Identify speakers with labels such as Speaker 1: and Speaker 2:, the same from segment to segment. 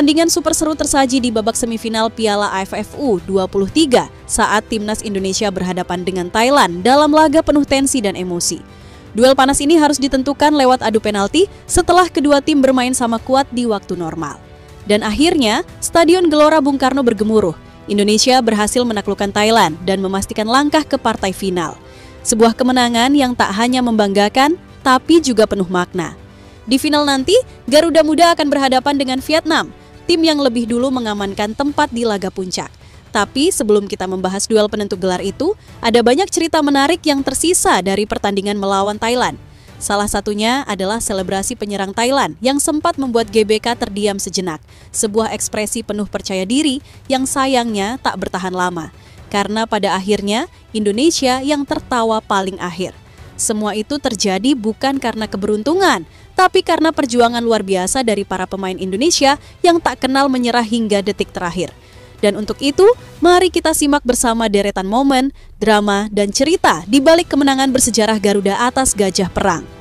Speaker 1: Pertandingan super seru tersaji di babak semifinal Piala AFF U23 saat timnas Indonesia berhadapan dengan Thailand dalam laga penuh tensi dan emosi. Duel panas ini harus ditentukan lewat adu penalti setelah kedua tim bermain sama kuat di waktu normal. Dan akhirnya, Stadion Gelora Bung Karno bergemuruh. Indonesia berhasil menaklukkan Thailand dan memastikan langkah ke partai final. Sebuah kemenangan yang tak hanya membanggakan, tapi juga penuh makna. Di final nanti, Garuda Muda akan berhadapan dengan Vietnam, tim yang lebih dulu mengamankan tempat di laga puncak. Tapi sebelum kita membahas duel penentu gelar itu, ada banyak cerita menarik yang tersisa dari pertandingan melawan Thailand. Salah satunya adalah selebrasi penyerang Thailand yang sempat membuat GBK terdiam sejenak, sebuah ekspresi penuh percaya diri yang sayangnya tak bertahan lama. Karena pada akhirnya, Indonesia yang tertawa paling akhir. Semua itu terjadi bukan karena keberuntungan, tapi karena perjuangan luar biasa dari para pemain Indonesia yang tak kenal menyerah hingga detik terakhir. Dan untuk itu, mari kita simak bersama deretan momen, drama, dan cerita di balik kemenangan bersejarah Garuda atas Gajah Perang.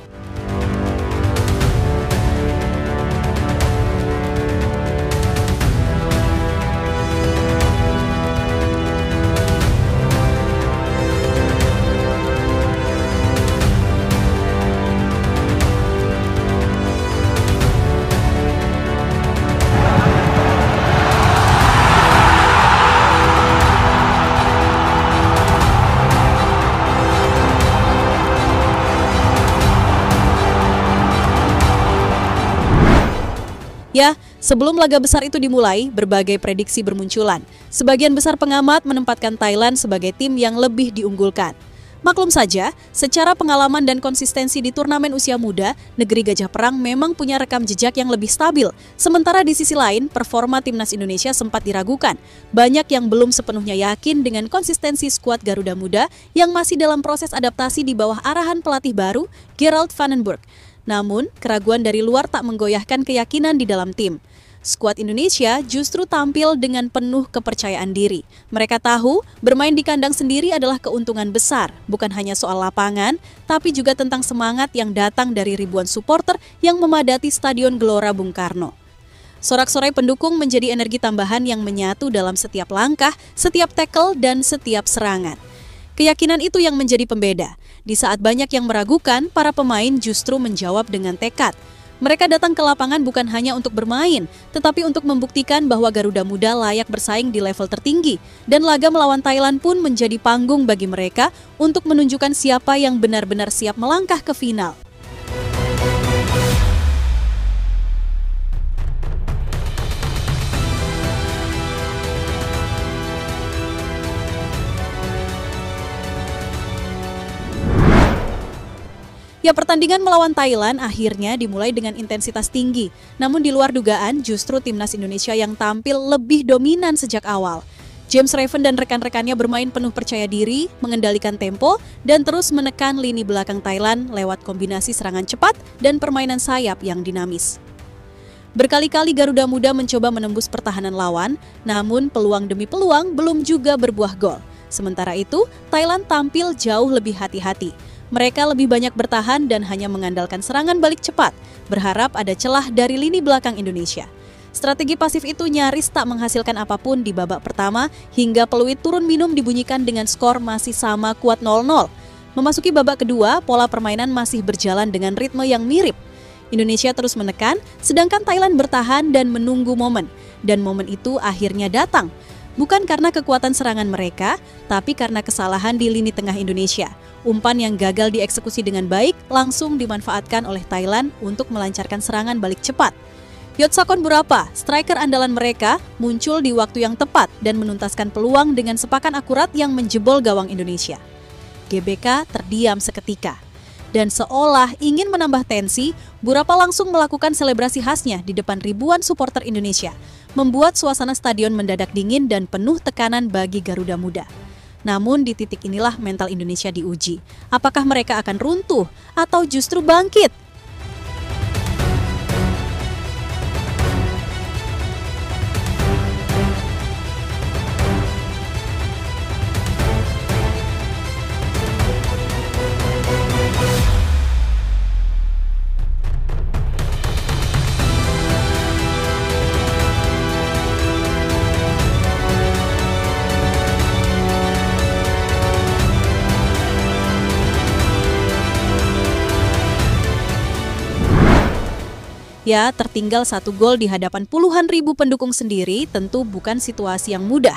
Speaker 1: Ya, sebelum laga besar itu dimulai, berbagai prediksi bermunculan. Sebagian besar pengamat menempatkan Thailand sebagai tim yang lebih diunggulkan. Maklum saja, secara pengalaman dan konsistensi di turnamen usia muda, negeri Gajah Perang memang punya rekam jejak yang lebih stabil. Sementara di sisi lain, performa timnas Indonesia sempat diragukan. Banyak yang belum sepenuhnya yakin dengan konsistensi skuad Garuda Muda yang masih dalam proses adaptasi di bawah arahan pelatih baru, Gerald van den Burg. Namun, keraguan dari luar tak menggoyahkan keyakinan di dalam tim. Skuad Indonesia justru tampil dengan penuh kepercayaan diri. Mereka tahu bermain di kandang sendiri adalah keuntungan besar, bukan hanya soal lapangan, tapi juga tentang semangat yang datang dari ribuan supporter yang memadati Stadion Gelora Bung Karno. Sorak-sorai pendukung menjadi energi tambahan yang menyatu dalam setiap langkah, setiap tackle, dan setiap serangan. Keyakinan itu yang menjadi pembeda. Di saat banyak yang meragukan, para pemain justru menjawab dengan tekad. Mereka datang ke lapangan bukan hanya untuk bermain, tetapi untuk membuktikan bahwa Garuda Muda layak bersaing di level tertinggi. Dan laga melawan Thailand pun menjadi panggung bagi mereka untuk menunjukkan siapa yang benar-benar siap melangkah ke final. Ya, pertandingan melawan Thailand akhirnya dimulai dengan intensitas tinggi. Namun di luar dugaan, justru timnas Indonesia yang tampil lebih dominan sejak awal. James Raven dan rekan-rekannya bermain penuh percaya diri, mengendalikan tempo, dan terus menekan lini belakang Thailand lewat kombinasi serangan cepat dan permainan sayap yang dinamis. Berkali-kali Garuda Muda mencoba menembus pertahanan lawan, namun peluang demi peluang belum juga berbuah gol. Sementara itu, Thailand tampil jauh lebih hati-hati. Mereka lebih banyak bertahan dan hanya mengandalkan serangan balik cepat, berharap ada celah dari lini belakang Indonesia. Strategi pasif itu nyaris tak menghasilkan apapun di babak pertama hingga peluit turun minum dibunyikan dengan skor masih sama kuat 0-0. Memasuki babak kedua, pola permainan masih berjalan dengan ritme yang mirip. Indonesia terus menekan, sedangkan Thailand bertahan dan menunggu momen. Dan momen itu akhirnya datang. Bukan karena kekuatan serangan mereka, tapi karena kesalahan di lini tengah Indonesia. Umpan yang gagal dieksekusi dengan baik langsung dimanfaatkan oleh Thailand untuk melancarkan serangan balik cepat. Yotsakon Burapa, striker andalan mereka, muncul di waktu yang tepat dan menuntaskan peluang dengan sepakan akurat yang menjebol gawang Indonesia. GBK terdiam seketika. Dan seolah ingin menambah tensi, Burapa langsung melakukan selebrasi khasnya di depan ribuan supporter Indonesia, membuat suasana stadion mendadak dingin dan penuh tekanan bagi Garuda Muda. Namun di titik inilah mental Indonesia diuji. Apakah mereka akan runtuh atau justru bangkit? Ya, tertinggal 1 gol di hadapan puluhan ribu pendukung sendiri tentu bukan situasi yang mudah.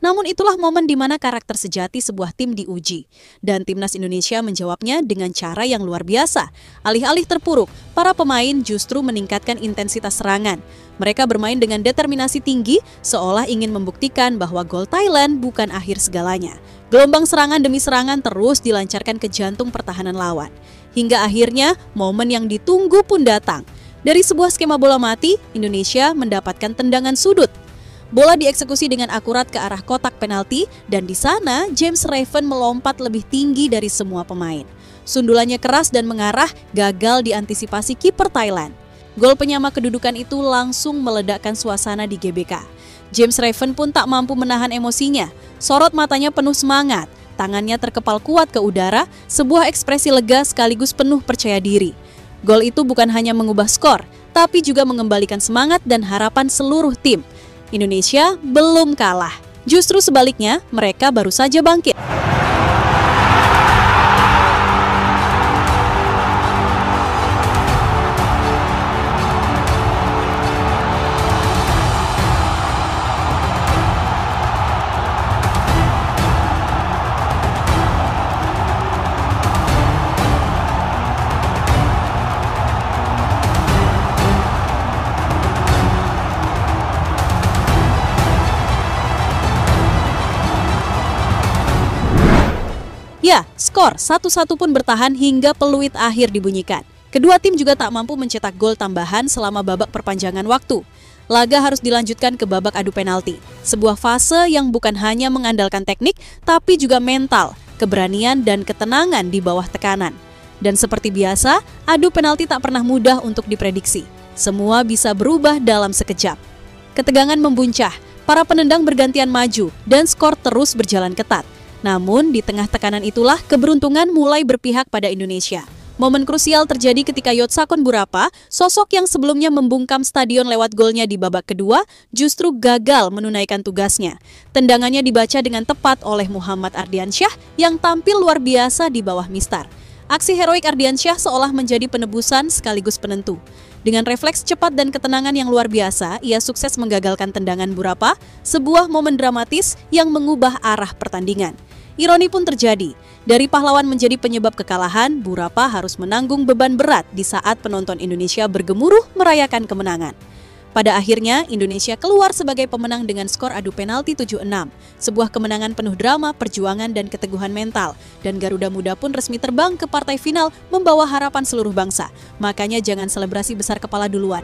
Speaker 1: Namun itulah momen di mana karakter sejati sebuah tim diuji. Dan Timnas Indonesia menjawabnya dengan cara yang luar biasa. Alih-alih terpuruk, para pemain justru meningkatkan intensitas serangan. Mereka bermain dengan determinasi tinggi, seolah ingin membuktikan bahwa gol Thailand bukan akhir segalanya. Gelombang serangan demi serangan terus dilancarkan ke jantung pertahanan lawan. Hingga akhirnya, momen yang ditunggu pun datang. Dari sebuah skema bola mati, Indonesia mendapatkan tendangan sudut. Bola dieksekusi dengan akurat ke arah kotak penalti dan di sana James Raven melompat lebih tinggi dari semua pemain. Sundulannya keras dan mengarah, gagal diantisipasi kiper Thailand. Gol penyama kedudukan itu langsung meledakkan suasana di GBK. James Raven pun tak mampu menahan emosinya. Sorot matanya penuh semangat, tangannya terkepal kuat ke udara, sebuah ekspresi lega sekaligus penuh percaya diri. Gol itu bukan hanya mengubah skor, tapi juga mengembalikan semangat dan harapan seluruh tim. Indonesia belum kalah. Justru sebaliknya, mereka baru saja bangkit. Ya, skor 1-1 pun bertahan hingga peluit akhir dibunyikan. Kedua tim juga tak mampu mencetak gol tambahan selama babak perpanjangan waktu. Laga harus dilanjutkan ke babak adu penalti. Sebuah fase yang bukan hanya mengandalkan teknik, tapi juga mental, keberanian dan ketenangan di bawah tekanan. Dan seperti biasa, adu penalti tak pernah mudah untuk diprediksi. Semua bisa berubah dalam sekejap. Ketegangan membuncah, para penendang bergantian maju, dan skor terus berjalan ketat. Namun, di tengah tekanan itulah keberuntungan mulai berpihak pada Indonesia. Momen krusial terjadi ketika Yotsakon Burapa, sosok yang sebelumnya membungkam stadion lewat golnya di babak kedua, justru gagal menunaikan tugasnya. Tendangannya dibaca dengan tepat oleh Muhammad Ardiansyah yang tampil luar biasa di bawah mistar. Aksi heroik Ardiansyah seolah menjadi penebusan sekaligus penentu. Dengan refleks cepat dan ketenangan yang luar biasa, ia sukses menggagalkan tendangan Burapa, sebuah momen dramatis yang mengubah arah pertandingan. Ironi pun terjadi. Dari pahlawan menjadi penyebab kekalahan, Burapa harus menanggung beban berat di saat penonton Indonesia bergemuruh merayakan kemenangan. Pada akhirnya, Indonesia keluar sebagai pemenang dengan skor adu penalti 7-6. Sebuah kemenangan penuh drama, perjuangan, dan keteguhan mental. Dan Garuda Muda pun resmi terbang ke partai final membawa harapan seluruh bangsa. Makanya jangan selebrasi besar kepala duluan.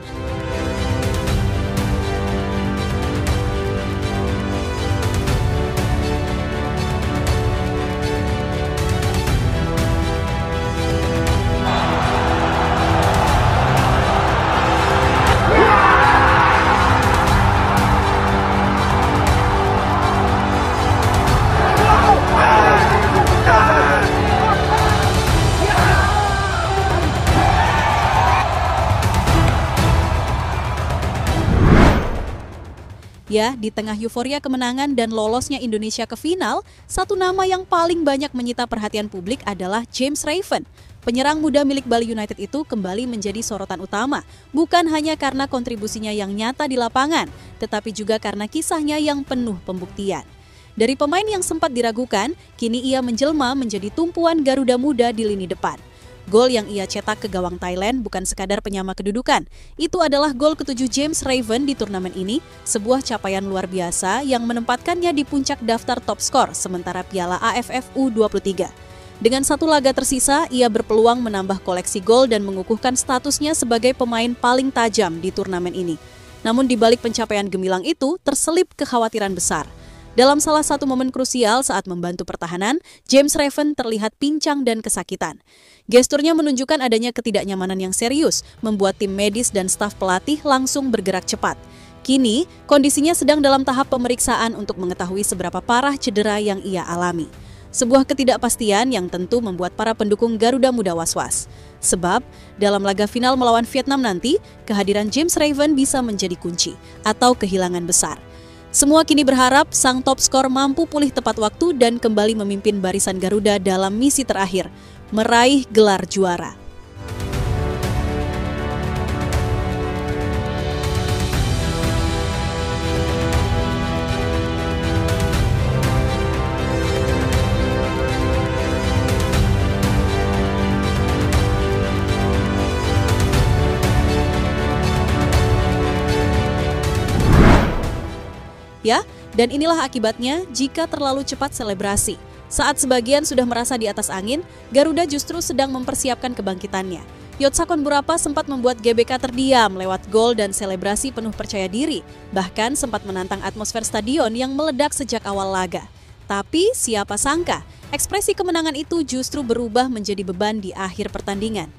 Speaker 1: Ya, di tengah euforia kemenangan dan lolosnya Indonesia ke final, satu nama yang paling banyak menyita perhatian publik adalah James Raven. Penyerang muda milik Bali United itu kembali menjadi sorotan utama, bukan hanya karena kontribusinya yang nyata di lapangan, tetapi juga karena kisahnya yang penuh pembuktian. Dari pemain yang sempat diragukan, kini ia menjelma menjadi tumpuan Garuda Muda di lini depan. Gol yang ia cetak ke gawang Thailand bukan sekadar penyama kedudukan. Itu adalah gol ke-7 James Raven di turnamen ini, sebuah capaian luar biasa yang menempatkannya di puncak daftar top skor sementara Piala AFF U23. Dengan satu laga tersisa, ia berpeluang menambah koleksi gol dan mengukuhkan statusnya sebagai pemain paling tajam di turnamen ini. Namun di balik pencapaian gemilang itu, terselip kekhawatiran besar. Dalam salah satu momen krusial saat membantu pertahanan, James Raven terlihat pincang dan kesakitan. Gesturnya menunjukkan adanya ketidaknyamanan yang serius, membuat tim medis dan staf pelatih langsung bergerak cepat. Kini, kondisinya sedang dalam tahap pemeriksaan untuk mengetahui seberapa parah cedera yang ia alami. Sebuah ketidakpastian yang tentu membuat para pendukung Garuda Muda was-was. Sebab, dalam laga final melawan Vietnam nanti, kehadiran James Raven bisa menjadi kunci atau kehilangan besar. Semua kini berharap sang top skor mampu pulih tepat waktu dan kembali memimpin barisan Garuda dalam misi terakhir, meraih gelar juara. Ya, dan inilah akibatnya jika terlalu cepat selebrasi. Saat sebagian sudah merasa di atas angin, Garuda justru sedang mempersiapkan kebangkitannya. Yotsakon Burapa sempat membuat GBK terdiam lewat gol dan selebrasi penuh percaya diri, bahkan sempat menantang atmosfer stadion yang meledak sejak awal laga. Tapi siapa sangka, ekspresi kemenangan itu justru berubah menjadi beban di akhir pertandingan.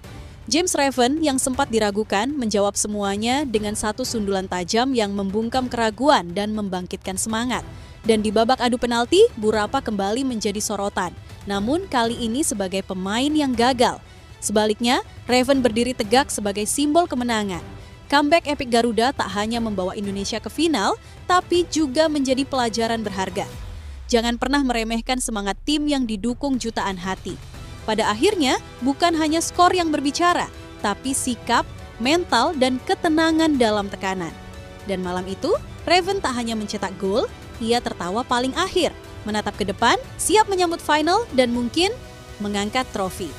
Speaker 1: James Raven yang sempat diragukan menjawab semuanya dengan satu sundulan tajam yang membungkam keraguan dan membangkitkan semangat. Dan di babak adu penalti, Burapa kembali menjadi sorotan, namun kali ini sebagai pemain yang gagal. Sebaliknya, Raven berdiri tegak sebagai simbol kemenangan. Comeback epik Garuda tak hanya membawa Indonesia ke final, tapi juga menjadi pelajaran berharga. Jangan pernah meremehkan semangat tim yang didukung jutaan hati. Pada akhirnya, bukan hanya skor yang berbicara, tapi sikap, mental, dan ketenangan dalam tekanan. Dan malam itu, Raven tak hanya mencetak gol, ia tertawa paling akhir, menatap ke depan, siap menyambut final, dan mungkin mengangkat trofi.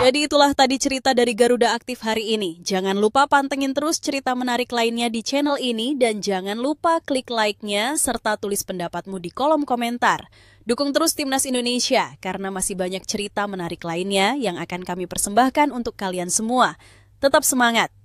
Speaker 1: Jadi itulah tadi cerita dari Garuda Aktif hari ini. Jangan lupa pantengin terus cerita menarik lainnya di channel ini dan jangan lupa klik like-nya serta tulis pendapatmu di kolom komentar. Dukung terus Timnas Indonesia karena masih banyak cerita menarik lainnya yang akan kami persembahkan untuk kalian semua. Tetap semangat!